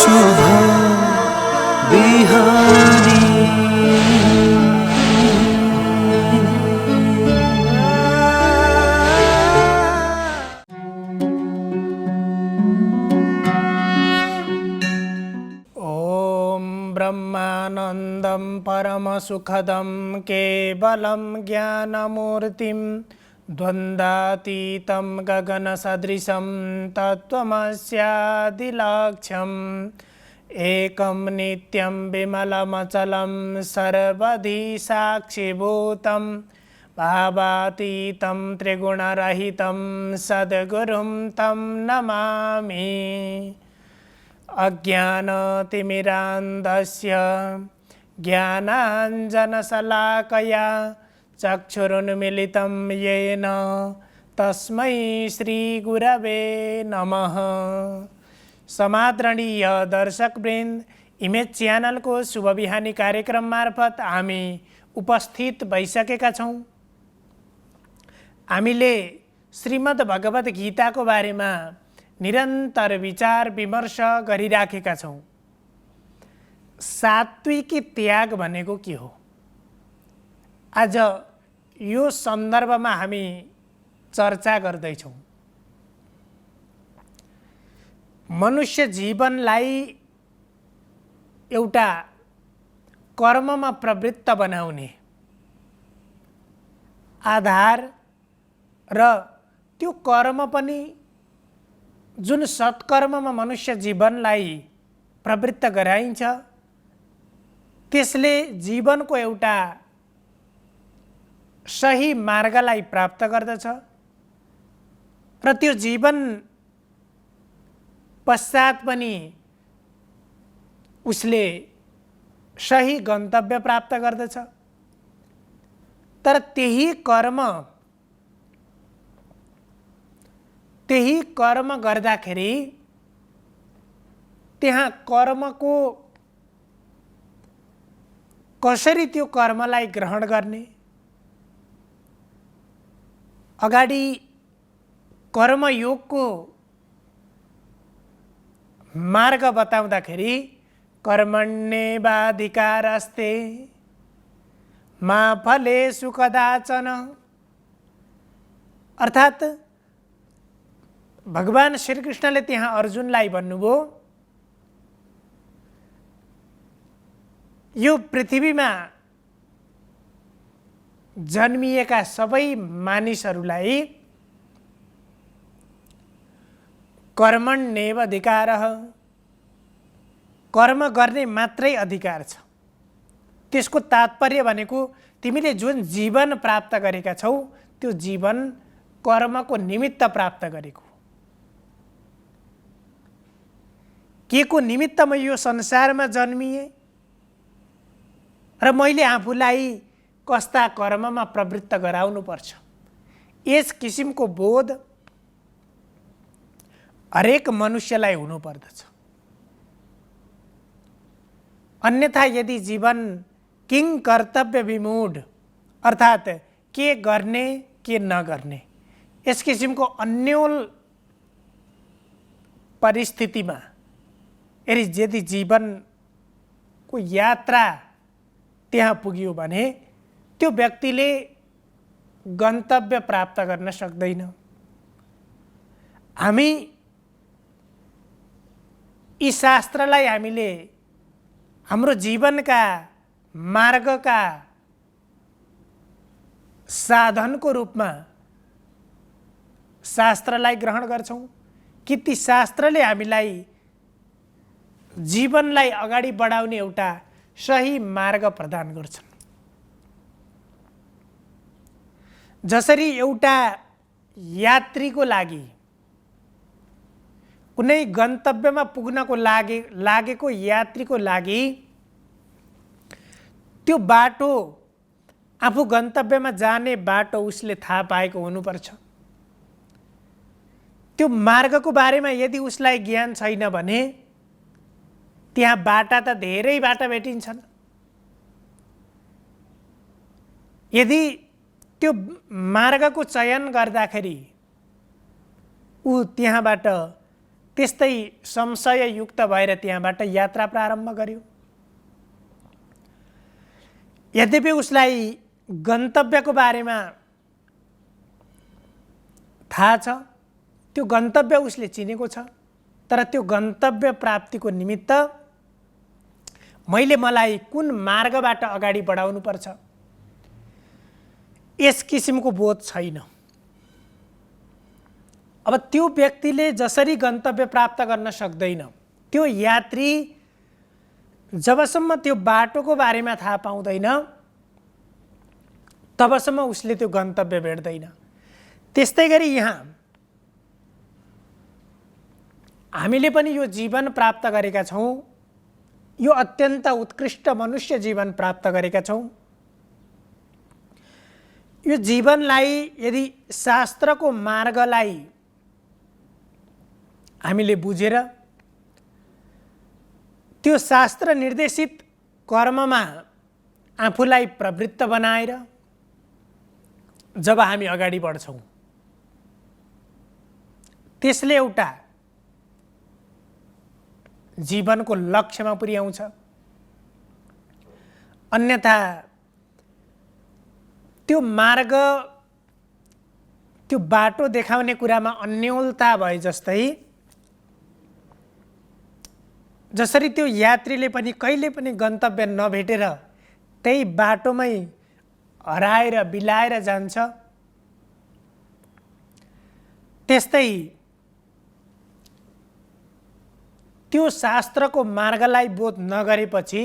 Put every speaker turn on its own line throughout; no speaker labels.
शुभ बिहानी।
ब्रह्मानन्दं परमसुखदं केवलं ज्ञानमूर्तिं द्वन्द्वातीतं गगनसदृशं तत्त्वमस्यादिलक्ष्यम् एकं नित्यं विमलमचलं सर्वधि साक्षिभूतं भावातीतं त्रिगुणरहितं सद्गुरुं तं नमामि। अज्ञानतिमिरान्धस्य ज्ञानाञ्जनशलाकया चक्षुरुन्मीलितं येन तस्मै श्रीगुरवे नमः। समादरणीय दर्शकवृन्द, इमेज च्यानलको शुभ बिहानी कार्यक्रम मार्फत हामी उपस्थित भइसकेका छौँ। हामीले श्रीमद् भगवत गीताको बारेमा निरन्तर विचार विमर्श गरिराखेका छौँ। सात्विकी त्याग भनेको के हो? आज यो सन्दर्भमा हामी चर्चा गर्दैछौँ। मनुष्य जीवनलाई एउटा कर्ममा प्रवृत्त बनाउने आधार र त्यो कर्म पनि जुन सत्कर्ममा मनुष्य जीवनलाई प्रवृत्त गराइन्छ त्यसले जीवनको एउटा सही मार्गलाई प्राप्त गर्दछ र त्यो जीवन पश्चात पनि उसले सही गन्तव्य प्राप्त गर्दछ। तर त्यही कर्म गर्दाखेरि त्यहाँ कर्मको कसरी त्यो कर्मलाई ग्रहण गर्ने, अगाडि कर्मयोगको मार्ग बताउँदाखेरि कर्मण्येवाधिकारस्ते मा फलेषु कदाचन, अर्थात् भगवान श्रीकृष्णले त्यहाँ अर्जुनलाई भन्नुभयो, यो पृथ्वीमा जन्मिएका सबै मानिसहरूलाई कर्मण्येव अधिकारः, कर्म गर्ने मात्रै अधिकार छ। त्यसको तात्पर्य भनेको तिमीले जुन जीवन प्राप्त गरेका छौ त्यो जीवन कर्मको निमित्त प्राप्त गरेको। के को निमित्त म यो संसारमा जन्मिएँ र मैले आफूलाई कस्ता कर्ममा प्रवृत्त गराउनुपर्छ, यस किसिमको बोध हरेक मनुष्यलाई हुनुपर्दछ। अन्यथा यदि जीवन किङ कर्तव्य विमूढ अर्थात् के गर्ने के नगर्ने यस किसिमको अन्योल परिस्थितिमा यदि जीवनको यात्रा त्यहाँ पुग्यो भने त्यो व्यक्तिले गन्तव्य प्राप्त गर्न सक्दैन। हामी यी शास्त्रलाई हामीले हाम्रो जीवनका मार्गका साधनको रूपमा शास्त्रलाई ग्रहण गर्छौँ कि ती शास्त्रले हामीलाई जीवनलाई अगाडि बढाउने एउटा सही मार्ग प्रदान गर्छन्। जसरी एउटा यात्रीको लागि कुनै गन्तव्यमा पुग्नको लागेको यात्रीको लागि त्यो बाटो आफू गन्तव्यमा जाने बाटो उसले थाहा पाएको हुनुपर्छ। त्यो मार्गको बारेमा यदि उसलाई ज्ञान छैन भने त्यहाँ बाटा त धेरै बाटा भेटिन्छन्। यदि त्यो मार्गको चयन गर्दाखेरि ऊ त्यहाँबाट त्यस्तै संशययुक्त भएर त्यहाँबाट यात्रा प्रारम्भ गर्यो। यद्यपि उसलाई गन्तव्यको बारेमा थाहा छ, त्यो गन्तव्य उसले चिनेको छ, तर त्यो गन्तव्य प्राप्तिको निमित्त मलाई कुन मार्गबाट अगाडि बढाउनु पर्छ, यस किसिमको बोध छैन। अब त्यो व्यक्तिले जसरी गन्तव्य प्राप्त गर्न सक्दैन, त्यो यात्री जबसम्म त्यो बाटोको बारेमा थाहा पाउँदैन तबसम्म उसले त्यो गन्तव्य भेट्दैन। त्यस्तै गरी यहाँ हामीले पनि यो जीवन प्राप्त गरेका छौँ, यो अत्यन्त उत्कृष्ट मनुष्य जीवन प्राप्त गरेका छौँ। यो जीवनलाई यदि शास्त्रको मार्गलाई हामीले बुझेर त्यो शास्त्र निर्देशित कर्ममा आफूलाई प्रवृत्त बनाएर जब हामी अगाडि बढ्छौँ, त्यसले एउटा जीवनको लक्ष्यमा पुर्याउँछ। अन्यथा त्यो मार्ग, त्यो बाटो देखाउने कुरामा अन्योलता भए जस्तै, जसरी त्यो यात्रीले पनि कहिले पनि गन्तव्य नभेटेर त्यही बाटोमै हराएर बिलाएर जान्छ, त्यस्तै त्यो शास्त्रको मार्गलाई बोध नगरेपछि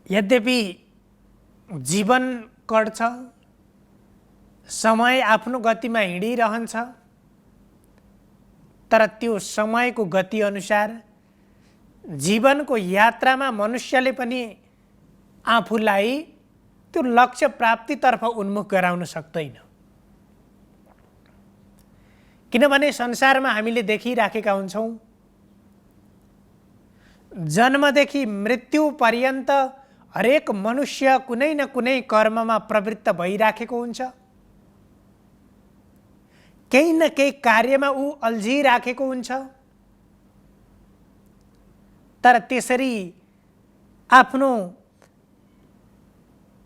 यद्यपि जीवन कट्छ, समय आफ्नो गतिमा हिँडिरहन्छ, तर त्यो समयको गति अनुसार जीवनको यात्रामा मनुष्यले पनि आफूलाई त्यो लक्ष्य प्राप्तितर्फ उन्मुख गराउन सक्दैन। किनभने संसारमा हामीले देखिराखेका हुन्छौँ, जन्मदेखि मृत्यु पर्यन्त हरेक मनुष्य कुनै न कुनै कर्ममा प्रवृत्त भइराखेको हुन्छ। केही न केही कार्यमा ऊ अल्झिराखेको हुन्छ, तर त्यसरी आफ्नो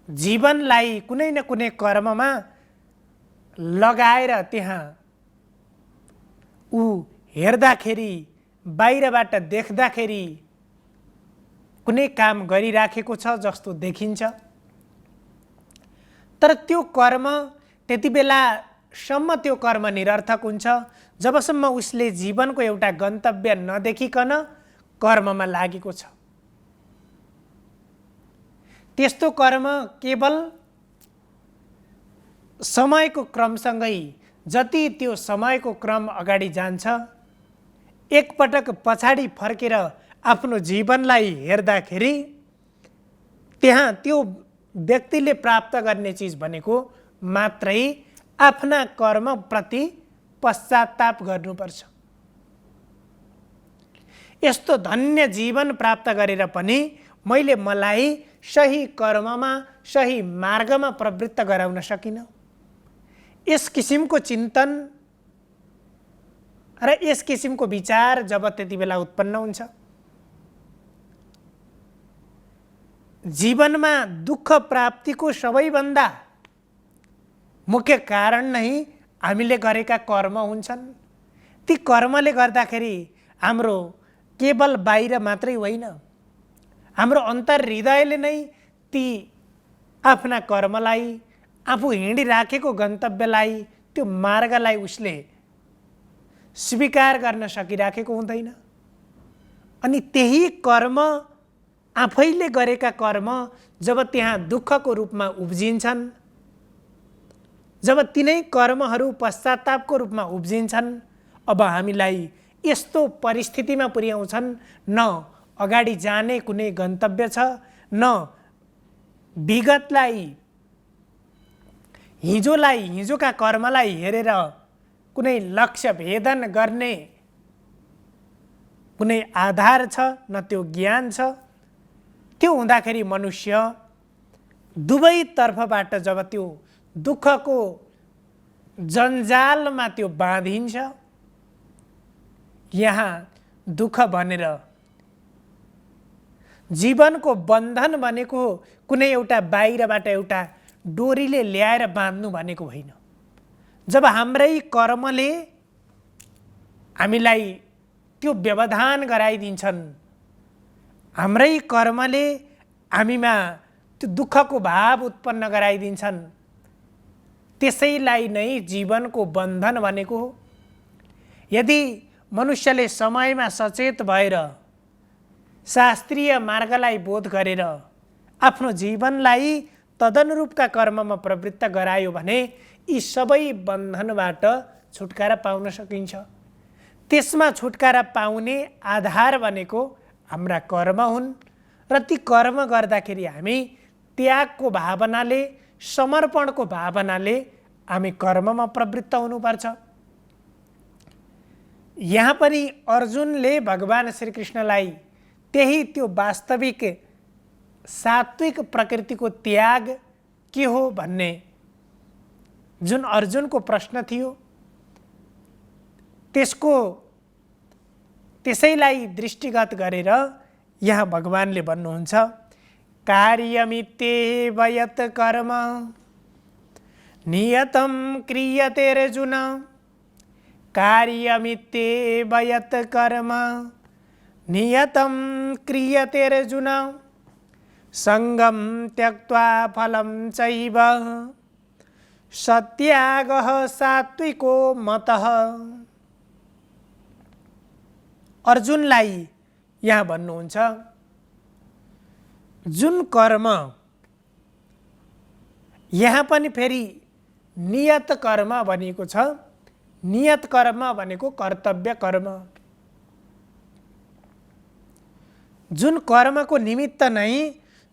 जीवनलाई कुनै न कुनै कर्ममा लगाएर त्यहाँ ऊ हेर्दाखेरि, बाहिरबाट देख्दाखेरि कुनै काम गरिराखेको छ जस्तो देखिन्छ, तर त्यो कर्म त्यति बेलासम्म त्यो कर्म निरर्थक हुन्छ जबसम्म उसले जीवनको एउटा गन्तव्य नदेखिकन कर्ममा लागेको छ। त्यस्तो कर्म केवल समयको क्रमसँगै, जति त्यो समयको क्रम अगाडि जान्छ, एकपटक पछाडि फर्केर आफ्नो जीवनलाई हेर्दाखेरि त्यहाँ त्यो व्यक्तिले प्राप्त गर्ने चिज भनेको मात्रै आफ्ना कर्मप्रति पश्चाताप गर्नुपर्छ। यस्तो धन्य जीवन प्राप्त गरेर पनि मलाई सही कर्ममा, सही मार्गमा प्रवृत्त गराउन सकिनँ। यस किसिमको चिन्तन र यस किसिमको विचार जब त्यति बेला उत्पन्न हुन्छ, जीवनमा दुःख प्राप्तिको सबैभन्दा मुख्य कारण नै हामीले गरेका कर्म हुन्छन्। ती कर्मले गर्दाखेरि हाम्रो केवल बाहिर मात्रै होइन, हाम्रो अन्तर हृदयले नै ती आफ्ना कर्मलाई, आफू हिँडिराखेको गन्तव्यलाई, त्यो मार्गलाई उसले स्वीकार गर्न सकिराखेको हुँदैन। अनि त्यही कर्म, आफैले गरेका कर्म जब त्यहाँ दुःखको रूपमा उब्जिन्छन्, जब तिनै कर्महरू पश्चातापको रूपमा उब्जिन्छन्, अब हामीलाई यस्तो परिस्थितिमा पुर्याउँछन्, न अगाडि जाने कुनै गन्तव्य छ, न विगतलाई, हिजोका कर्मलाई हेरेर कुनै लक्ष्य भेदन गर्ने कुनै आधार छ, न त्यो ज्ञान छ। त्यो हुँदाखेरि मनुष्य दुवैतर्फबाट जब त्यो दुःखको जन्जालमा त्यो बाँधिन्छ, यहाँ दुःख भनेर जीवनको बन्धन भनेको कुनै एउटा बाहिरबाट एउटा डोरीले ल्याएर बाँध्नु भनेको होइन। जब हाम्रै कर्मले हामीलाई त्यो व्यवधान गराइदिन्छन्, हाम्रै कर्मले हामीमा त्यो दुःखको भाव उत्पन्न गराइदिन्छन्, त्यसैलाई नै जीवनको बन्धन भनेको हो। यदि मनुष्यले समयमा सचेत भएर शास्त्रीय मार्गलाई बोध गरेर आफ्नो जीवनलाई तदनुरूपका कर्ममा प्रवृत्त गरायो भने यी सबै बन्धनबाट छुटकारा पाउन सकिन्छ। त्यसमा छुटकारा पाउने आधार भनेको हाम्रा कर्म हुन् र ती कर्म गर्दाखेरि हामी त्यागको भावनाले, समर्पणको भावनाले हामी कर्ममा प्रवृत्त हुनुपर्छ। यहाँ पनि अर्जुनले भगवान श्रीकृष्णलाई त्यही त्यो वास्तविक सात्विक प्रकृतिको त्याग के हो भन्ने जुन अर्जुनको प्रश्न थियो, त्यसैलाई दृष्टिगत गरेर यहाँ भगवानले भन्नुहुन्छ, कार्यमित्येव यत् कर्म नियतं क्रियते अर्जुन, कार्यमित्येव यत् कर्म नियतं क्रियते अर्जुन, संगं त्यक्त्वा फलं चैव सत्यागः सात्विको मतः। अर्जुनलाई यहाँ भन्नुहुन्छ, जुन कर्म यहाँ पनि फेरि नियत कर्म भनेको छ। नियत कर्म भनेको कर्तव्य कर्म, जुन कर्मको निमित्त नै,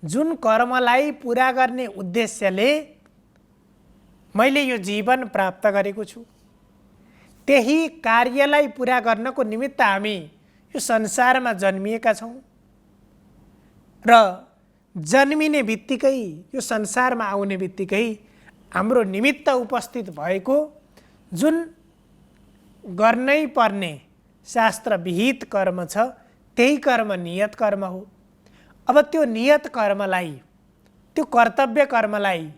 जुन कर्मलाई पुरा गर्ने उद्देश्यले मैले यो जीवन प्राप्त गरेको छु, त्यही कार्यलाई पुरा गर्नको निमित्त हामी यो संसारमा जन्मिएका छौँ र जन्मिने बित्तिकै, यो संसारमा आउने बित्तिकै हाम्रो निमित्त उपस्थित भएको जुन गर्नै पर्ने शास्त्र विहित कर्म छ, त्यही कर्म नियत कर्म हो। अब त्यो नियत कर्मलाई, त्यो कर्तव्य कर्मलाई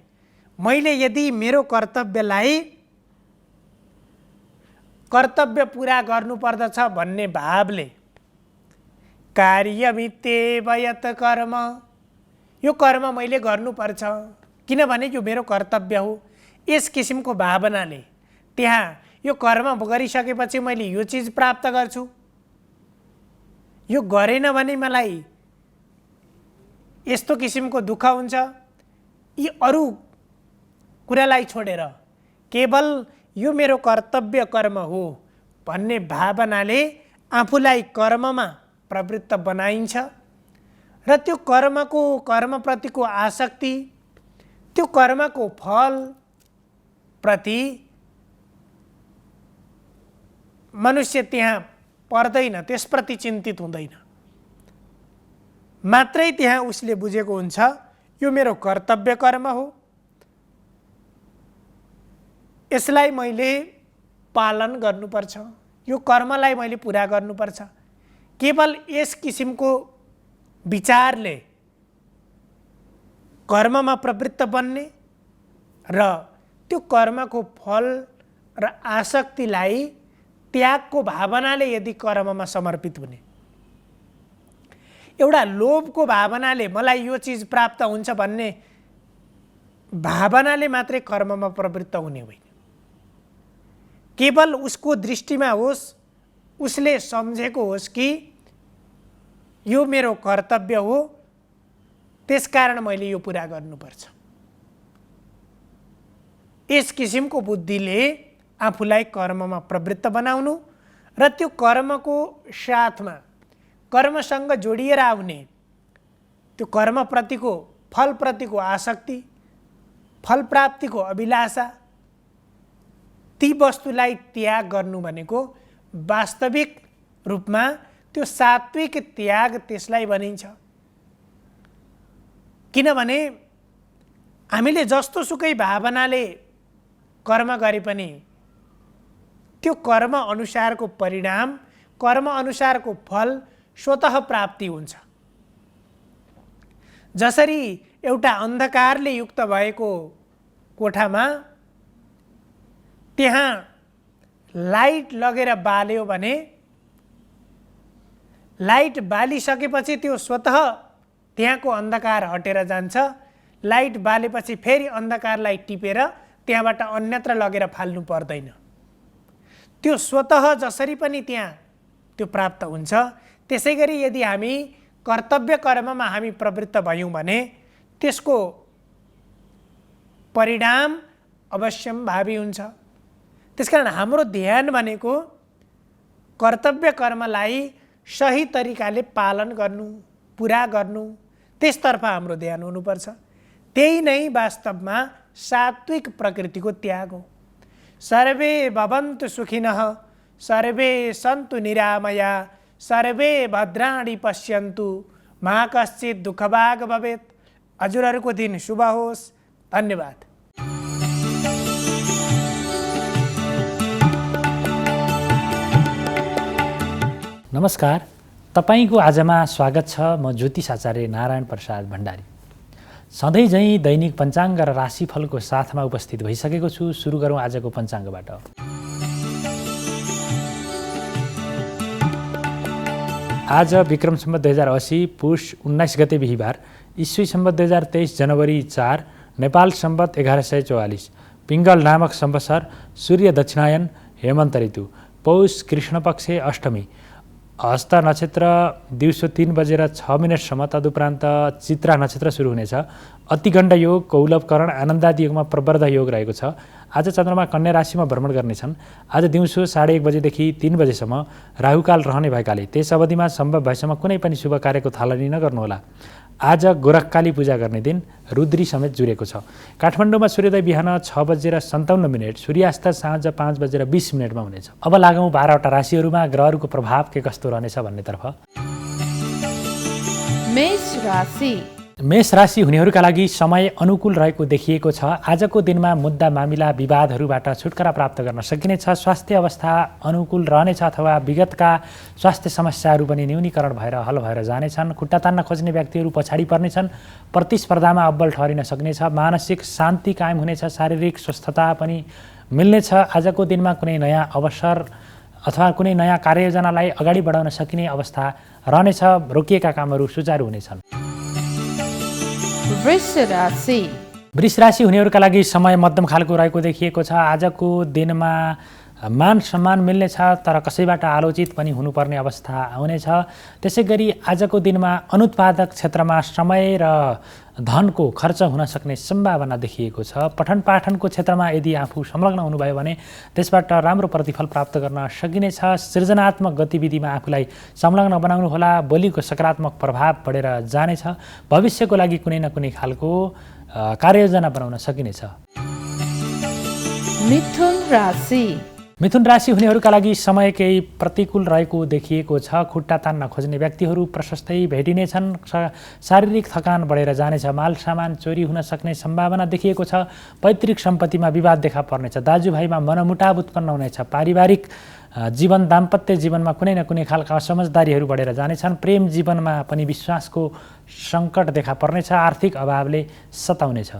मैले यदि मेरो कर्तव्य पुरा गर्नुपर्दछ भन्ने भावले कार्यमित्येव यत् कर्म, यो कर्म मैले गर्नुपर्छ किनभने यो मेरो कर्तव्य हो, यस किसिमको भावनाले त्यहाँ यो कर्म गरिसकेपछि मैले यो चिज प्राप्त गर्छु, यो गरेन भने मलाई यस्तो किसिमको दुःख हुन्छ, यी अरू कुरालाई छोडेर केवल यो मेरो कर्तव्य कर्म हो भन्ने भावनाले आफूलाई कर्ममा प्रवृत्त बनाइन्छ र त्यो कर्मप्रतिको आसक्ति, त्यो कर्मको फल प्रति मनुष्य त्यहाँ पर्दैन, त्यसप्रति चिन्तित हुँदैन। मात्रै त्यहाँ उसले बुझेको हुन्छ यो मेरो कर्तव्य कर्म हो, यसलाई मैले पालन गर्नुपर्छ, यो कर्मलाई मैले पुरा गर्नुपर्छ। केवल यस किसिमको विचारले कर्ममा प्रवृत्त बन्ने र त्यो कर्मको फल र आसक्तिलाई त्यागको भावनाले यदि कर्ममा समर्पित हुने, एउटा लोभको भावनाले मलाई यो चिज प्राप्त हुन्छ भन्ने भावनाले मात्रै कर्ममा प्रवृत्त हुने होइन। केवल उसको दृष्टिमा होस्, उसले सम्झेको होस् कि यो मेरो कर्तव्य हो, त्यसकारण मैले यो पुरा गर्नुपर्छ। यस किसिमको बुद्धिले आफूलाई कर्ममा प्रवृत्त बनाउनु र त्यो कर्मको साथमा कर्मसँग जोडिएर आउने त्यो कर्मप्रतिको, फलप्रतिको आसक्ति, फल प्राप्तिको अभिलाषा, ती वस्तुलाई त्याग गर्नु भनेको वास्तविक रूपमा त्यो सात्विक त्याग त्यसलाई भनिन्छ। किनभने हामीले जस्तो सुकै भावनाले कर्म गरे पनि त्यो कर्म अनुसारको परिणाम कर्म अनुसारको फल स्वतः प्राप्ति हुन्छ। जसरी एउटा अन्धकारले युक्त भएको कोठामा त्यहाँ लाइट लगेर बाल्यो भने लाइट बालिसकेपछि त्यो स्वतः त्यहाँको अन्धकार हटेर जान्छ। लाइट बालेपछि फेरि अन्धकारलाई टिपेर त्यहाँबाट अन्यत्र लगेर फाल्नु पर्दैन। त्यो स्वतः जसरी पनि त्यहाँ त्यो प्राप्त हुन्छ। त्यसै गरी यदि हामी कर्तव्य कर्ममा हामी प्रवृत्त भयौँ भने त्यसको परिणाम अवश्यम्भावी हुन्छ। त्यसकारण हाम्रो ध्यान भनेको कर्तव्य कर्मलाई सही तरिकाले पालन गर्नु, पुरा गर्नु, त्यसतर्फ हाम्रो ध्यान हुनुपर्छ। त्यही नै वास्तवमा सात्विक प्रकृतिको त्याग हो। सर्वे भवन्तु सुखिनः, सर्वे सन्तु निरामया, सर्वे भद्राणि पश्यन्तु, मा कश्चित् दुःखभाग् भवेत्। हजुरहरूको दिन शुभ होस्। धन्यवाद।
नमस्कार, तपाईको आजमा स्वागत छ। म ज्योतिष आचार्य नारायण प्रसाद भण्डारी। सधैँ झैँ दैनिक पञ्चाङ्ग र राशिफलको साथमा उपस्थित भइसकेको छु। सुरु गरौँ आजको पञ्चाङ्गबाट। आज विक्रम सम्वत 2080 पुष 19 गते बिहिबार, ईस्वी सम्वत 2023 जनवरी 4, नेपाल सम्वत 1144, पिङ्गल नामक संवत्सर, सूर्य दक्षिणायन, हेमन्त ऋतु, पौष कृष्ण पक्ष अष्टमी, हस्त नक्षत्र दिउँसो 3:06 तदुपरान्त चित्रा नक्षत्र सुरु हुनेछ। अतिगण्ड योग, कौलवकरण, आनन्दादि योगमा प्रवर्ध योग रहेको छ। आज चन्द्रमा कन्या राशिमा भ्रमण गर्नेछन्। आज दिउँसो 1:30 बजेदेखि 3 बजेसम्म राहुकाल रहने भएकाले त्यस अवधिमा सम्भव भएसम्म कुनै पनि शुभ कार्यको थालनी नगर्नुहोला। आज गोरखकाली पूजा गर्ने दिन, रुद्री समेत जुरेको छ। काठमाडौँमा सूर्योदय बिहान 6:57, सूर्यास्त साँझ 5:20 हुनेछ। अब लागौँ 12वटा राशिहरूमा ग्रहहरूको प्रभाव के कस्तो रहनेछ भन्नेतर्फ। मेष राशि हुनेहरूका लागि समय अनुकूल रहेको देखिएको छ। आजको दिनमा मुद्दा मामिला विवादहरूबाट छुटकारा प्राप्त गर्न सकिनेछ। स्वास्थ्य अवस्था अनुकूल रहनेछ अथवा विगतका स्वास्थ्य समस्याहरू पनि न्यूनीकरण भएर हल भएर जानेछन्। खुट्टा तान्न खोज्ने व्यक्तिहरू पछाडि पर्नेछन्। प्रतिस्पर्धामा अब्बल ठहरिन सक्नेछ। मानसिक शान्ति कायम हुनेछ। शारीरिक स्वस्थता पनि मिल्नेछ। आजको दिनमा कुनै नयाँ अवसर अथवा कुनै नयाँ कार्ययोजनालाई अगाडि बढाउन सकिने अवस्था रहनेछ। रोकिएका कामहरू सुचारू हुनेछन्। वृष राशि हुनेहरूका लागि समय मध्यम खालको रहेको देखिएको छ। आजको दिनमा मान सम्मान मिल्नेछ, तर कसैबाट आलोचित पनि हुनुपर्ने अवस्था आउनेछ। त्यसै गरी आजको दिनमा अनुत्पादक क्षेत्रमा समय र धनको खर्च हुन सक्ने सम्भावना देखिएको छ। पठन पाठनको क्षेत्रमा यदि आफू संलग्न हुनुभयो भने त्यसबाट राम्रो प्रतिफल प्राप्त गर्न सकिनेछ। सृजनात्मक गतिविधिमा आफूलाई संलग्न बनाउनुहोला। बोलीको सकारात्मक प्रभाव बढेर जानेछ। भविष्यको लागि कुनै न कुनै खालको कार्ययोजना बनाउन सकिनेछ। मिथुन राशि हुनेहरूका लागि समय केही प्रतिकूल रहेको देखिएको छ। खुट्टा तान्न खोज्ने व्यक्तिहरू प्रशस्तै भेटिनेछन्। शारीरिक थकान बढेर जानेछ। माल सामान चोरी हुन सक्ने सम्भावना देखिएको छ। पैतृक सम्पत्तिमा विवाद देखा पर्नेछ। दाजुभाइमा मनमुटाव उत्पन्न हुनेछ। पारिवारिक जीवन, दाम्पत्य जीवनमा कुनै न कुनै खालका असमझदारीहरू बढेर जानेछन्। प्रेम जीवनमा पनि विश्वासको सङ्कट देखा पर्नेछ। आर्थिक अभावले सताउनेछ।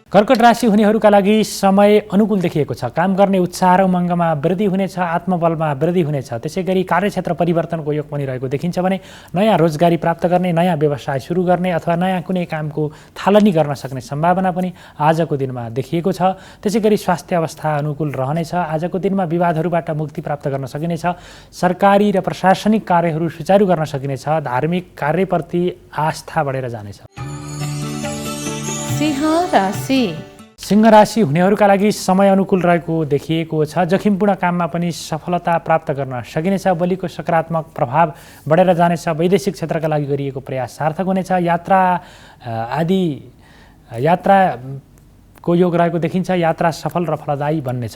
कर्कट राशि हुनेहरूका लागि समय अनुकूल देखिएको छ। काम गर्ने उत्साह र उमङ्गमा वृद्धि हुनेछ। आत्मबलमा वृद्धि हुनेछ। त्यसै गरी कार्यक्षेत्र परिवर्तनको योग पनि रहेको देखिन्छ भने नयाँ रोजगारी प्राप्त गर्ने, नयाँ व्यवसाय सुरु गर्ने अथवा नयाँ कुनै कामको थालनी गर्न सक्ने सम्भावना पनि आजको दिनमा देखिएको छ। त्यसै गरी स्वास्थ्य अवस्था अनुकूल रहनेछ। आजको दिनमा विवादहरूबाट मुक्ति प्राप्त गर्न सकिनेछ। सरकारी र प्रशासनिक कार्यहरू सुचारू गर्न सकिनेछ। धार्मिक कार्यप्रति आस्था बढेर जानेछ। सिंह राशि हुनेहरूका लागि समय अनुकूल रहेको देखिएको छ। जोखिमपूर्ण काममा पनि सफलता प्राप्त गर्न सकिनेछ। बोलीको सकारात्मक प्रभाव बढेर जानेछ। वैदेशिक क्षेत्रका लागि गरिएको प्रयास सार्थक हुनेछ। यात्राको योग रहेको देखिन्छ। यात्रा सफल र फलदायी बन्नेछ।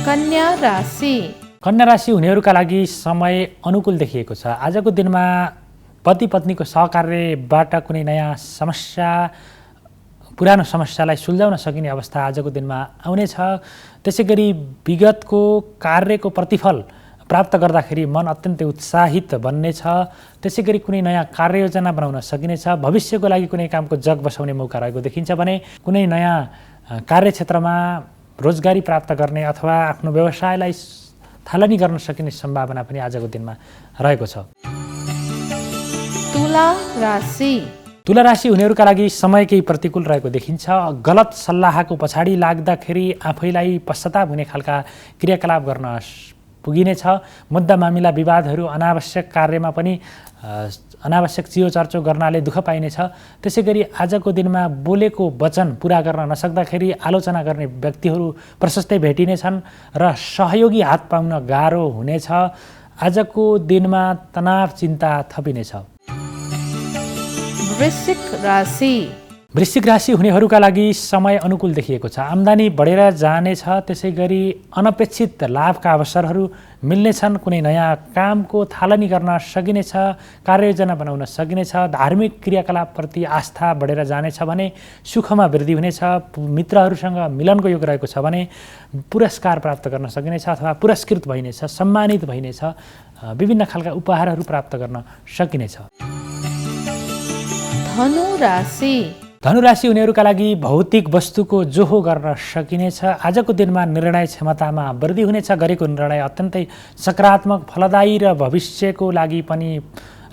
कन्या राशि हुनेहरूका लागि समय अनुकूल देखिएको छ। आजको दिनमा पति पत्नीको सहकार्यबाट कुनै नयाँ समस्या पुरानो समस्यालाई सुल्झाउन सकिने अवस्था आजको दिनमा आउनेछ। त्यसै गरी विगतको कार्यको प्रतिफल प्राप्त गर्दाखेरि मन अत्यन्तै उत्साहित बन्नेछ। त्यसै गरी कुनै नयाँ कार्ययोजना बनाउन सकिनेछ। भविष्यको लागि कुनै कामको जग बसाउने मौका रहेको देखिन्छ भने कुनै नयाँ कार्यक्षेत्रमा रोजगारी प्राप्त गर्ने अथवा आफ्नो व्यवसायलाई थालनी गर्न सकिने सम्भावना पनि आजको दिनमा रहेको छ।
तुला राशि
तुला राशि हुनेहरूका लागि समय केही प्रतिकूल रहेको देखिन्छ। गलत सल्लाहको पछाडि लाग्दाखेरि आफैलाई पश्चाताप हुने खालका क्रियाकलाप गर्न पुगिनेछ। मुद्दा मामिला विवादहरू अनावश्यक कार्यमा पनि अनावश्यक चियोचर्चो गर्नाले दुःख पाइनेछ। त्यसै गरी आजको दिनमा बोलेको वचन पुरा गर्न नसक्दाखेरि आलोचना गर्ने व्यक्तिहरू प्रशस्तै भेटिनेछन् र सहयोगी हात पाउन गाह्रो हुनेछ। आजको दिनमा तनाव चिन्ता थपिनेछ।
वृश्चिक राशि
वृश्चिक राशि हुनेहरूका लागि समय अनुकूल देखिएको छ। आम्दानी बढेर जानेछ। त्यसै गरी अनपेक्षित लाभका अवसरहरू मिल्नेछन्। कुनै नयाँ कामको थालनी गर्न सकिनेछ। कार्ययोजना बनाउन सकिनेछ। धार्मिक क्रियाकलापप्रति आस्था बढेर जानेछ भने सुखमा वृद्धि हुनेछ। मित्रहरूसँग मिलनको योग रहेको छ भने पुरस्कार प्राप्त गर्न सकिनेछ अथवा पुरस्कृत भइनेछ, सम्मानित भइनेछ, विभिन्न खालका उपहारहरू प्राप्त गर्न सकिनेछ।
धनु राशि
धनु राशि हुनेहरूका लागि भौतिक वस्तुको जोहो गर्न सकिनेछ। आजको दिनमा निर्णय क्षमतामा वृद्धि हुनेछ। गरेको निर्णय अत्यन्तै सकारात्मक, फलदायी र भविष्यको लागि पनि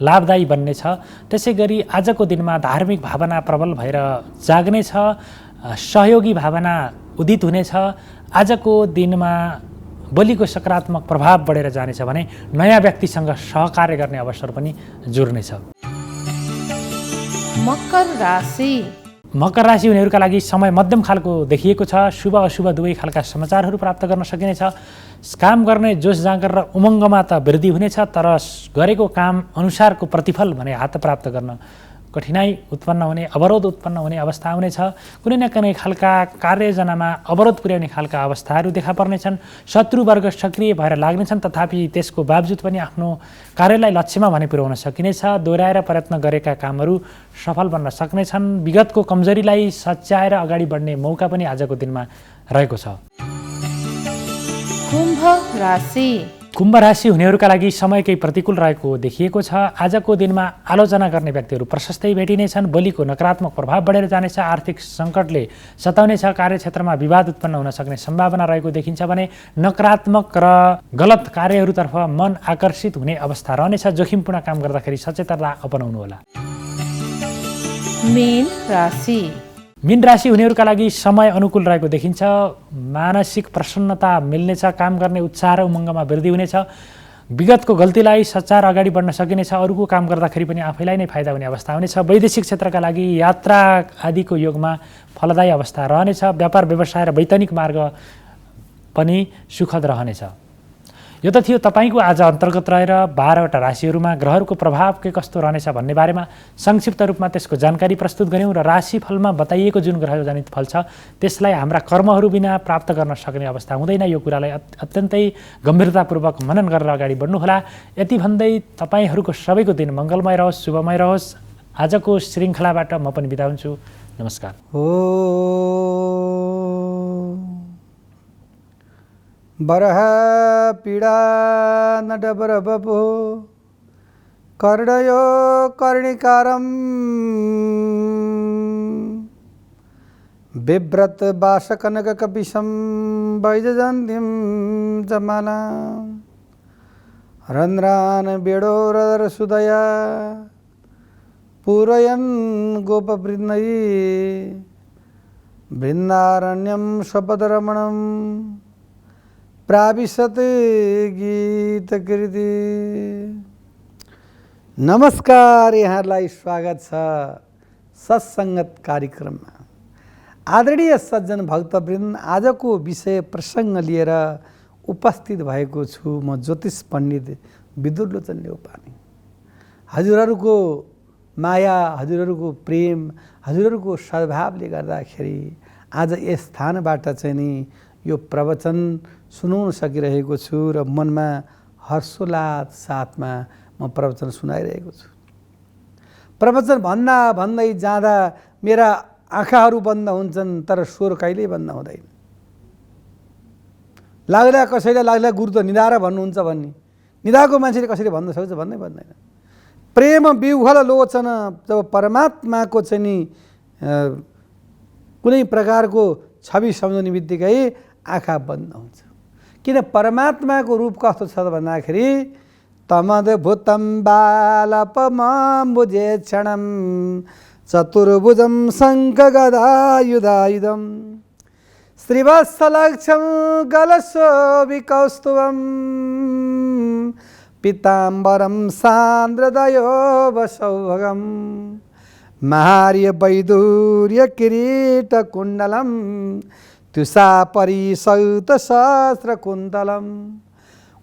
लाभदायी बन्नेछ। त्यसै गरी आजको दिनमा धार्मिक भावना प्रबल भएर जाग्नेछ। सहयोगी भावना उदित हुनेछ। आजको दिनमा बलिको सकारात्मक प्रभाव बढेर जानेछ भने नयाँ व्यक्तिसँग सहकार्य गर्ने अवसर पनि जुर्नेछ।
मकर राशि
मकर राशि हुनेहरूका लागि समय मध्यम खालको देखिएको छ। शुभ अशुभ दुवै खालका समाचारहरू प्राप्त गर्न सकिनेछ। काम गर्ने जोस जाँगर र उमङ्गमा त वृद्धि हुनेछ, तर गरेको काम अनुसारको प्रतिफल भने हात प्राप्त गर्न कठिनाई उत्पन्न हुने, अवरोध उत्पन्न हुने अवस्था आउनेछ। कुनै न कुनै खालका कार्ययोजनामा अवरोध पुर्याउने खालका अवस्थाहरू देखा पर्नेछन्। शत्रुवर्ग सक्रिय भएर लाग्नेछन्, तथापि त्यसको बावजुद पनि आफ्नो कार्यलाई लक्ष्यमा भने पुर्याउन सकिनेछ। दोहोऱ्याएर प्रयत्न गरेका कामहरू सफल बन्न सक्नेछन्। विगतको कमजोरीलाई सच्याएर अगाडि बढ्ने मौका पनि आजको दिनमा रहेको छ।
कुम्भ राशि
कुम्भ राशि हुनेहरूका लागि समय केही प्रतिकूल रहेको देखिएको छ। आजको दिनमा आलोचना गर्ने व्यक्तिहरू प्रशस्तै भेटिनेछन्। बलिको नकारात्मक प्रभाव बढेर जानेछ। आर्थिक सङ्कटले सताउनेछ। कार्यक्षेत्रमा विवाद उत्पन्न हुन सक्ने सम्भावना रहेको देखिन्छ भने नकारात्मक र गलत कार्यहरूतर्फ मन आकर्षित हुने अवस्था रहनेछ। जोखिमपूर्ण काम गर्दाखेरि सचेतता अपनाउनुहोला।
मीन राशि
मीन राशि हुनेहरूका लागि समय अनुकूल रहेको देखिन्छ। मानसिक प्रसन्नता मिल्नेछ। काम गर्ने उत्साह र उमङ्गमा वृद्धि हुनेछ। विगतको गल्तीलाई सच्याएर अगाडि बढ्न सकिनेछ। अरूको काम गर्दाखेरि पनि आफैलाई नै फाइदा हुने अवस्था हुनेछ। वैदेशिक क्षेत्रका लागि यात्रा आदिको योगमा फलदायी अवस्था रहनेछ। व्यापार व्यवसाय र वैतनिक मार्ग पनि सुखद रहनेछ। यो त थियो तपाईँको आज अन्तर्गत रहेर 12वटा राशिहरूमा ग्रहहरूको प्रभाव के कस्तो रहनेछ भन्ने बारेमा संक्षिप्त रूपमा त्यसको जानकारी प्रस्तुत गऱ्यौँ र राशिफलमा बताइएको जुन ग्रह जनित फल छ त्यसलाई हाम्रा कर्महरू बिना प्राप्त गर्न सक्ने अवस्था हुँदैन। यो कुरालाई अत्यन्तै गम्भीरतापूर्वक मनन गरेर अगाडि बढ्नुहोला। यति भन्दै तपाईँहरूको सबैको दिन मङ्गलमय रहोस्, शुभमय रहोस्। आजको श्रृङ्खलाबाट म पनि बिदा हुन्छु। नमस्कार।
बरह पीडा न डबर बपो कर्णयो कर्णिकारम बिव्रत बासकनक कपिशम वैजयन्तीम जमाला रंद्रान बेडोरदर सुदया पूरयन् गोपवृन्नयी वृन्दारण्यम स्वपदरमणम प्राविशते गीत कृति। नमस्कार, यहाँलाई स्वागत छ सत्सङ्गत कार्यक्रममा। आदरणीय सज्जन भक्तवृन्द, आजको विषय प्रसङ्ग लिएर उपस्थित भएको छु म ज्योतिष पण्डित विदुरलोचन न्यौपाने। हजुरहरूको माया, हजुरहरूको प्रेम, हजुरहरूको सद्भावले गर्दाखेरि आज यस स्थानबाट चाहिँ नि यो प्रवचन सुनाउन सकिरहेको छु र मनमा हर्षोल्लास साथमा म प्रवचन सुनाइरहेको छु। प्रवचन भन्दै जाँदा मेरा आँखाहरू बन्द हुन्छन् तर स्वर कहिल्यै बन्द हुँदैन। लाग्दा कसैलाई लाग्दा गुरु त निधार भन्नुहुन्छ भन्ने, निधाको मान्छेले कसरी भन्न सक्छ? भन्नै भन्दैन। प्रेम विह्वल लोचन, जब परमात्माको चाहिँ नि कुनै प्रकारको छवि सम्झने बित्तिकै आँखा बन्द हुन्छ। किन? परमात्माको रूप कस्तो छ भन्दाखेरि तमद्भुतं बालपमाम्बुजे क्षणं चतुर्भुजं शङ्खगदायुधायुधं श्रीवत्सलक्षं गलशोभिकौस्तुभं पीताम्बरं सान्द्रदयोवसौभगं मार्यवैदूर्य किरीटकुण्डलं तुषापरिसौतसहस्रकुन्तलम्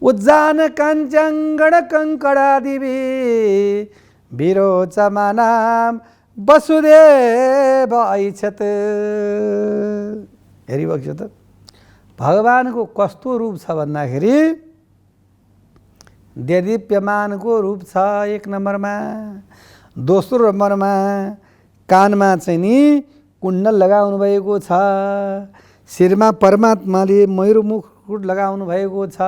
उज्जानकाञ्चङ्गणकङ्कणादिभिः विरोचमानां वसुदेव ऐच्छत्। हेरिबक्छु त भगवानको कस्तो रूप छ भन्दाखेरि देदीप्यमानको रूप छ एक नम्बरमा। दोस्रो नम्बरमा कानमा चाहिँ नि कुण्डल लगाउनु भएको छ, शिरमा परमात्माले मयूर मुकुट लगाउनु भएको छ,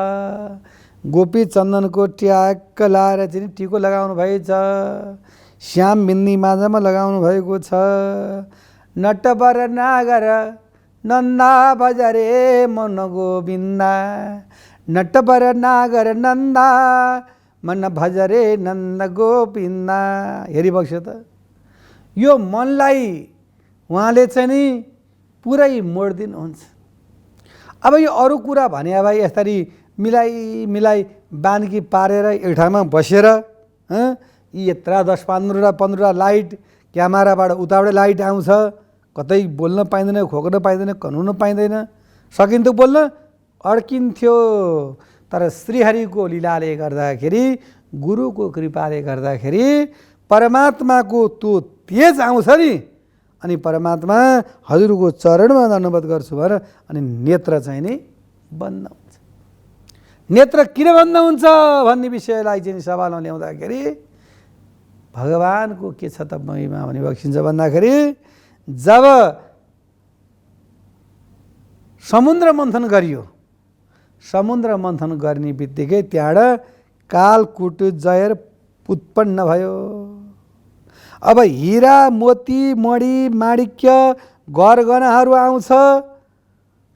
गोपी चन्दनको ट्याक्क लाएर चाहिँ टिको लगाउनु भएको छ, श्याम बिन्दी माझमा लगाउनु भएको छ। नटवर नागर नन्दा बजरे मन गोविन्दा, नटवर नागर नन्दा मन भजरे नन्द गोविन्दा। हेरिबक्छ त यो मनलाई उहाँले चाहिँ नि पुरै मोडिदिनुहुन्छ। अब यो अरू कुरा भने भाइ यसरी मिलाई मिलाई बानकी पारेर एक ठाउँमा बसेर यी यत्रा 10-15 लाइट क्यामेराबाट उताबाट लाइट आउँछ, कतै बोल्न पाइँदैन, खोक्न पाइँदैन, कनुन पाइँदैन, सकिन्थ्यो बोल्न अड्किन्थ्यो। तर श्रीहरिको लीलाले गर्दाखेरि, गुरुको कृपाले गर्दाखेरि परमात्माको त्यो तेज आउँछ नि, अनि परमात्मा हजुरको चरणमा दण्डवत गर्छु भनेर अनि नेत्र चाहिँ नि बन्द हुन्छ। नेत्र किन बन्द हुन्छ भन्ने विषयलाई चाहिँ सवालमा ल्याउँदाखेरि भगवानको के छ त महिमा भने बक्सिन्छ भन्दाखेरि जब समुद्र मन्थन गरियो, समुद्र मन्थन गर्ने बित्तिकै त्यहाँबाट कालकुट जयर उत्पन्न भयो। अब हीरा मोती मणि माणिक्य गरगहनाहरू आउँछ,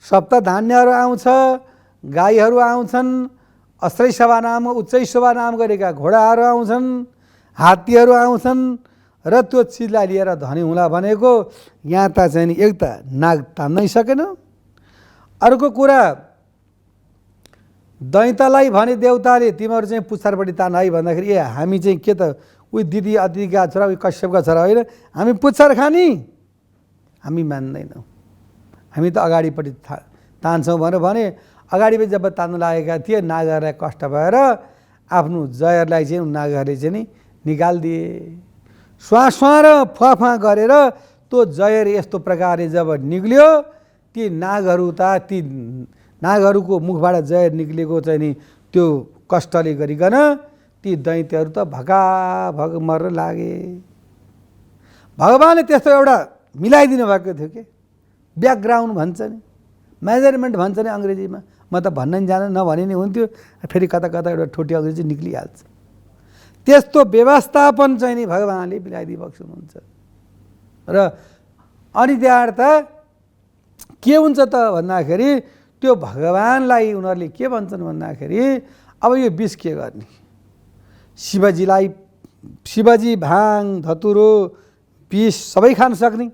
सप्तधान्यहरू आउँछ, गाईहरू आउँछन्, अस्त्रै सभा नाम उच्चै सभा नाम गरेका घोडाहरू आउँछन्, हात्तीहरू आउँछन् र त्यो चिजलाई लिएर धनी हुँला भनेको यहाँ त चाहिँ नि एक त नाग तान्नै सकेन, अर्को कुरा दैत्यलाई भने देवताले तिमीहरू चाहिँ पुच्छरपट्टि तान है भन्दाखेरि ए हामी चाहिँ के त उही दिदी अदितिका छोरा उही कश्यपका छोरा होइन, हामी पुच्छर खानी, हामी मान्दैनौँ, हामी त अगाडिपट्टि तान्छौँ भनेर भने अगाडिपट्टि जब तान्नु लागेका थिए नागहरूलाई कष्ट भएर आफ्नो जयरलाई चाहिँ नागहरूले चाहिँ नि निकालिदिए। स्वाँ र फुवा गरेर त्यो जयर यस्तो प्रकारले जब निक्ल्यो ती नागहरू त ती नागहरूको मुखबाट जयर निक्लेको चाहिँ नि त्यो कष्टले गरिकन ती दैत्यहरू त भगाभग मर्न लागे। भगवानले त्यस्तो एउटा मिलाइदिनु भएको थियो के, ब्याकग्राउन्ड भन्छ नि, मेजरमेन्ट भन्छ नि अङ्ग्रेजीमा, म त भन्न नि जान नभने नि हुन्थ्यो, फेरि कता कता एउटा ठोटी अङ्ग्रेजी निक्लिहाल्छ। त्यस्तो व्यवस्थापन चाहिँ नि भगवानले मिलाइदिइ बक्सुनुहुन्छ। र अनि त्यहाँ त के हुन्छ त भन्दाखेरि त्यो भगवानलाई उनीहरूले के भन्छन् भन्दाखेरि अब यो विष के गर्ने, शिवजीलाई शिवजी भाङ धतुरो विष सबै खान सक्ने,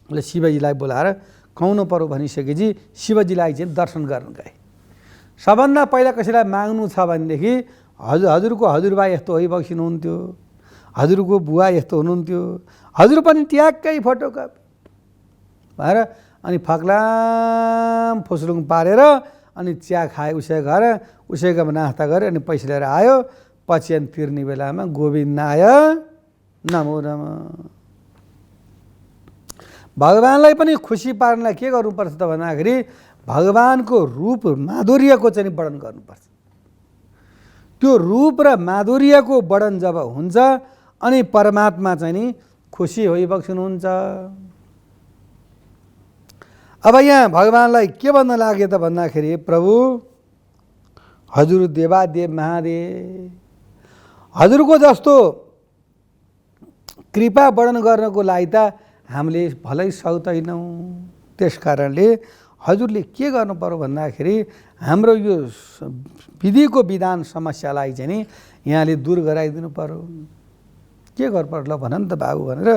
उसले शिवजीलाई बोलाएर खुवाउनु पर्यो भनिसकेपछि शिवजीलाई चाहिँ दर्शन गर्न गए। सबभन्दा पहिला कसैलाई माग्नु छ भनेदेखि हजुरको हजुरबा यस्तो होइबक्सिनुहुन्थ्यो, हजुरको बुवा यस्तो हुनुहुन्थ्यो, हजुर पनि ट्याक्कै फोटोकपी भएर अनि फक्लाम फुस्लुङ पारेर अनि चिया खाए, उसैको नास्ता गऱ्यो, अनि पैसा लिएर आयो। पछि अनि तिर्ने बेलामा गोविन्दाय नमो नमः। भगवानलाई पनि खुसी पार्नलाई के गर्नुपर्छ त भन्दाखेरि भगवानको रूप माधुर्यको चाहिँ वर्णन गर्नुपर्छ। त्यो रूप र माधुर्यको वर्णन जब हुन्छ अनि परमात्मा चाहिँ नि खुसी होइबक्सुनुहुन्छ। अब यहाँ भगवान्लाई के भन्न लाग्यो त भन्दाखेरि प्रभु हजुर देवादेव महादेव हजुरको जस्तो कृपा वर्णन गर्नको लागि त हामीले भलै सक्दैनौँ। त्यस कारणले हजुरले के गर्नु पर्यो भन्दाखेरि हाम्रो यो विधिको विधान समस्यालाई चाहिँ नि यहाँले दूर गराइदिनु पर्यो। के गर्नु पर्यो ल भन नि त बाबु भनेर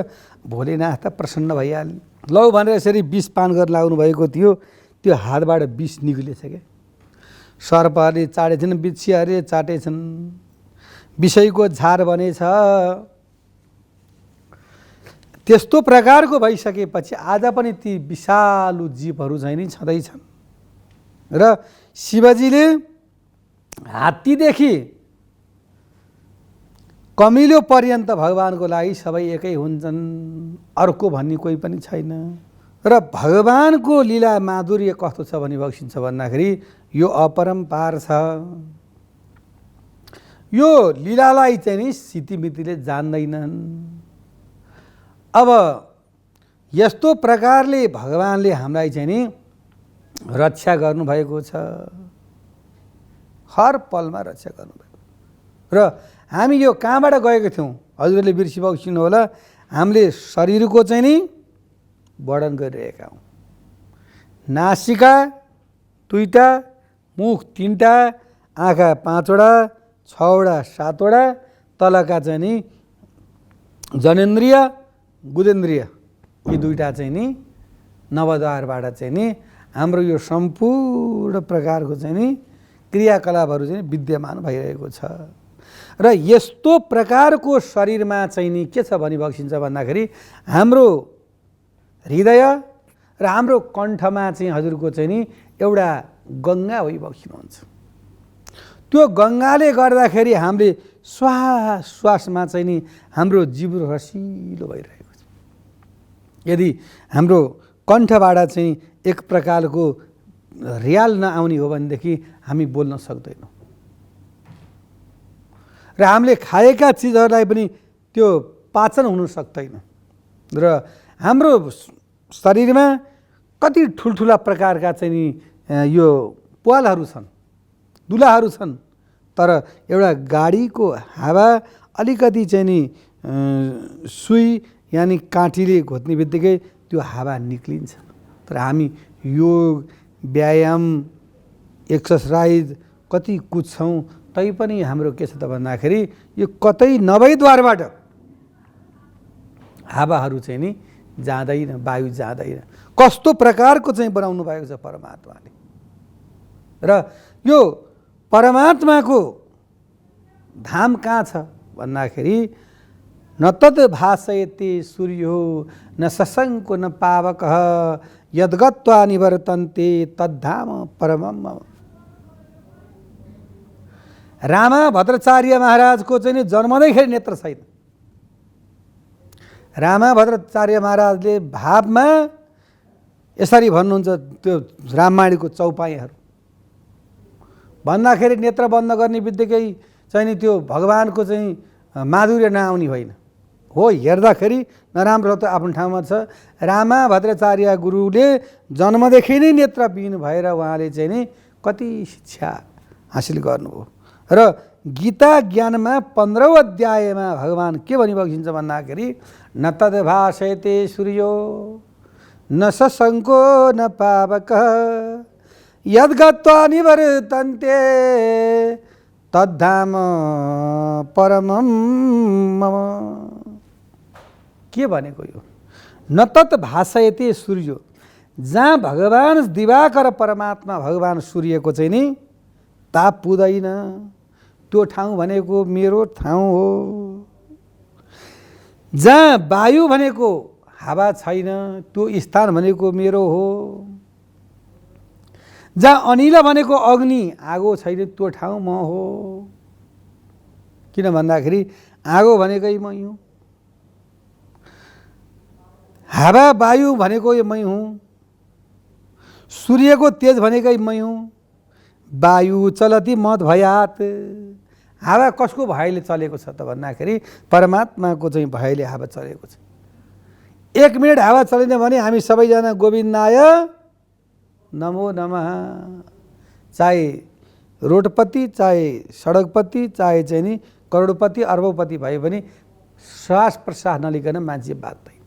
भोलेनाथ त प्रसन्न भइहाल्यो। लौ भनेर यसरी विष पान गरेर लाग्नु भएको थियो, त्यो हातबाट विष निक्लेछ क्या। सर्पहरूले चाटेछन्, बिच्छीहरूले चाटेछन्, विषयको झार बनेछ। त्यस्तो प्रकारको भइसकेपछि आज पनि ती विषालु जीवहरू चाहिँ नि छँदैछन् र शिवजीले हात्तीदेखि कमिलो पर्यन्त भगवानको लागि सबै एकै हुन्छन्, अर्को भन्ने कोही पनि छैन। र भगवानको लीला माधुर्य कस्तो छ भनी बक्सिन्छ भन्दाखेरि यो अपरम्पार छ। यो लीलालाई चाहिँ नि सितिमितिले जान्दैनन्। अब यस्तो प्रकारले भगवानले हामीलाई चाहिँ नि रक्षा गर्नुभएको छ, हर पलमा रक्षा गर्नुभएको। र हामी यो कहाँबाट गएको थियौँ हजुरले बिर्सिबक्सिनु होला। हामीले शरीरको चाहिँ नि वर्णन गरिरहेका हौँ। नासिका 2टा, मुख 3टा, आँखा 5वटा, 6वटा 7वटा, तलका चाहिँ नि जनेन्द्रिय गुदेन्द्रिय यी 2टा चाहिँ नि नवद्वारबाट चाहिँ नि हाम्रो यो सम्पूर्ण प्रकारको चाहिँ नि क्रियाकलापहरू चाहिँ विद्यमान भइरहेको छ। र यस्तो प्रकारको शरीरमा चाहिँ नि के छ भनी बक्सिन्छ भन्दाखेरि हाम्रो हृदय र हाम्रो कण्ठमा चाहिँ हजुरको चाहिँ नि एउटा गङ्गा भइबक्सिनुहुन्छ। त्यो गङ्गाले गर्दाखेरि हामीले श्वास श्वासमा चाहिँ नि हाम्रो जिब्रो रसिलो भइरहेको छ। यदि हाम्रो कण्ठबाट चाहिँ एक प्रकारको रियाल नआउने हो भनेदेखि हामी बोल्न सक्दैनौँ। र हामीले खाएका चिजहरूलाई पनि त्यो पाचन हुन सक्दैन। र हाम्रो शरीरमा कति ठुल्ठुला प्रकारका चाहिँ नि यो प्वालहरू छन्, दुलाहरू छन्, तर एउटा गाडीको हावा अलिकति चाहिँ नि सुई यानि काँटीले घोत्ने बित्तिकै त्यो हावा निक्लिन्छ। तर हामी योग व्यायाम एक्सर्साइज कति कुद्छौँ तैपनि हाम्रो के छ त भन्दाखेरि यो कतै नभइद्वारबाट हावाहरू चाहिँ नि जाँदैन, वायु जाँदैन। कस्तो प्रकारको चाहिँ बनाउनु भएको छ परमात्माले। र यो परमात्माको धाम कहाँ छ भन्दाखेरि न तद् भासयते सूर्यो न शशङ्को न पावकः यद्गत्वा निवर्तन्ते तद्धाम परमं मम। रामा भद्राचार्य महाराजको चाहिँ नि जन्मदैखेरि नेत्र छैन। रामा भद्राचार्य महाराजले भावमा यसरी भन्नुहुन्छ, त्यो रामायणको चौपाईहरू भन्दाखेरि नेत्र बन्द गर्ने बित्तिकै चाहिँ नि त्यो भगवानको चाहिँ माधुर्य नआउने होइन हो। हेर्दाखेरि नराम्रो त आफ्नो ठाउँमा छ। रामा भद्राचार्य गुरुले जन्मदेखि नै नेत्रविहीन भएर उहाँले चाहिँ नि कति शिक्षा हासिल गर्नुभयो। र गीता ज्ञानमा 15औं अध्यायमा भगवान के भनी बक्सिन्छ भन्दाखेरि न तद् भासयते सूर्यो न शशङ्को न पावकः यद्गत्वा निवर्तन्ते तद्धाम परमं मम। के भनेको यो न तत् भासयते सूर्यो, जहाँ भगवान दिवाकर परमात्मा भगवान सूर्यको चाहिँ नि ताप पुग्दैन, त्यो ठाउँ भनेको मेरो ठाउँ हो। जहाँ वायु भनेको हावा छैन, त्यो स्थान भनेको मेरो हो। जहाँ अनिल भनेको अग्नि आगो छैन, त्यो ठाउँ म हो। किन भन्दाखेरि आगो भनेकै मै हुँ, हावा वायु भनेको मै हुँ, सूर्यको तेज भनेकै मै हुँ। वायु चलती मत भयात, हावा कसको भयले चलेको छ त भन्दाखेरि परमात्माको चाहिँ भयले हावा चलेको छ। 1 मिनट हावा चलेन भने हामी सबैजना गोविन्दाय नमो नमः। चाहे रोडपति, चाहे सडकपति, चाहे चाहिँ नि करोडपति अर्बपति भए पनि श्वास प्रश्वास नलिकन मान्छे बाँच्दैन।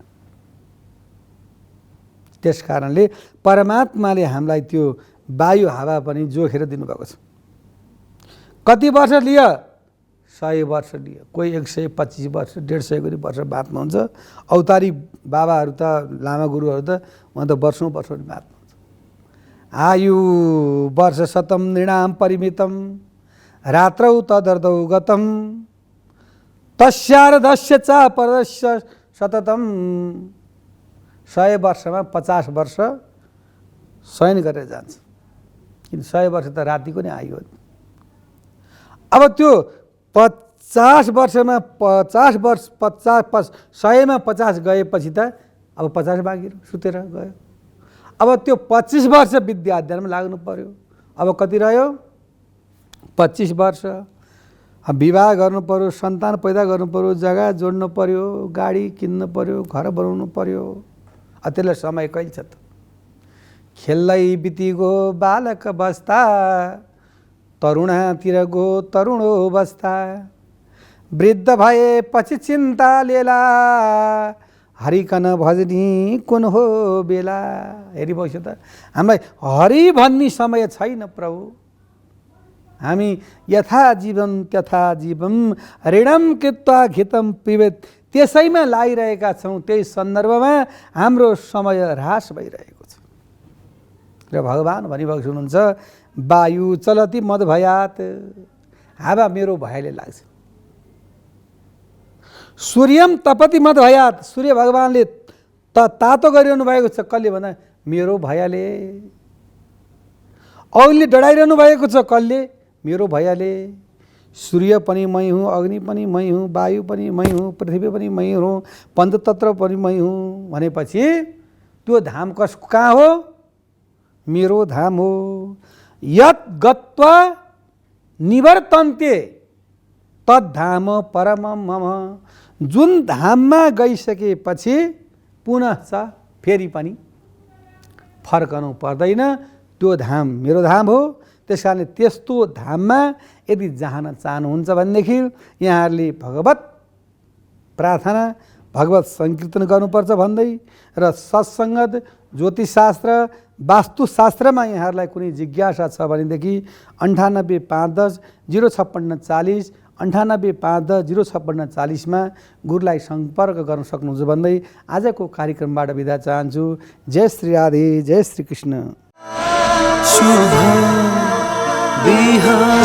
त्यस कारणले परमात्माले हामीलाई त्यो वायु हावा पनि जोखेर दिनुभएको छ। कति वर्ष लियो? 100 वर्ष लियो, कोही 125 वर्ष 150 गरी वर्ष बाँच्नुहुन्छ। औतारी बाबाहरू त लामा गुरुहरू त उहाँ त वर्षौँ वर्ष बाँच्नुहुन्छ। आयु वर्ष शतम नृणाम परिमितम रात्रौ तदर्धौ गतम तस्यार्धस्य च परस्य सततम। 100 वर्षमा 50 वर्ष शयन गरेर जान्छ, किन 100 वर्ष त रातिको नै आयु हो। अब त्यो 50 वर्षमा 50 वर्ष 100 मा 50 गएपछि त अब 50 बाँकी सुतेर गयो। अब त्यो 25 वर्ष विद्या अध्ययनमा लाग्नु पर्यो। अब कति रह्यो? 25 वर्ष। विवाह गर्नु पर्यो, सन्तान पैदा गर्नु पर्यो, जग्गा जोड्नु पर्यो, गाडी किन्नु पर्यो, घर बनाउनु पर्यो। त्यसलाई समय कहिले छ त? खेल्दै बितिगो बालक अवस्था, तरुणातिर गो तरुणो अवस्था, वृद्ध भएपछि चिन्ता लेला, हरिकन भजनी कुन हो बेला। हेरिबस्यो त हामीलाई हरि भन्ने समय छैन प्रभु। हामी यथा जीवन तथा जीवम ऋणम कृत्वा घितम पिबेत, त्यसैमा लागिरहेका छौँ। त्यही सन्दर्भमा हाम्रो समय ह्रास भइरहेको छ। र भगवान् भनिरहेको हुनुहुन्छ, वायु चलती मद भयात, हावा मेरो भयले लाग्छ। सूर्यम तपति मद भयात, सूर्य भगवान्ले तातो गरिरहनु भएको छ। कसले भन्दा? मेरो भयले। अग्निले डढाइरहनु भएको छ। कसले? मेरो भयले। सूर्य पनि मै हुँ, अग्नि पनि मै हुँ, वायु पनि मै हुँ, पृथ्वी पनि मै हुँ, पञ्चतत्व पनि मै हुँ भनेपछि त्यो धाम कहाँ हो? मेरो धाम हो। यत् गत्वा निवर्तन्ते तद्धाम परमं मम, जुन धाममा गइसकेपछि पुनः छ फेरि पनि फर्कनु पर्दैन। त्यो धाम मेरो धाम हो। त्यस कारणले त्यस्तो धाममा यदि जान चाहनुहुन्छ भनेदेखि यहाँहरूले भगवत प्रार्थना, भगवत सङ्कीर्तन गर्नुपर्छ भन्दै र सत्सङ्गत, ज्योतिषशास्त्र, वास्तुशास्त्रमा यहाँहरूलाई कुनै जिज्ञासा छ भनेदेखि 985110 05640 985110 05640 मा गुरुलाई सम्पर्क गर्न सक्नुहुन्छ भन्दै आजको कार्यक्रमबाट बिदा चाहन्छु। जय श्री राधे, जय श्री कृष्ण।
शुभ बिहार।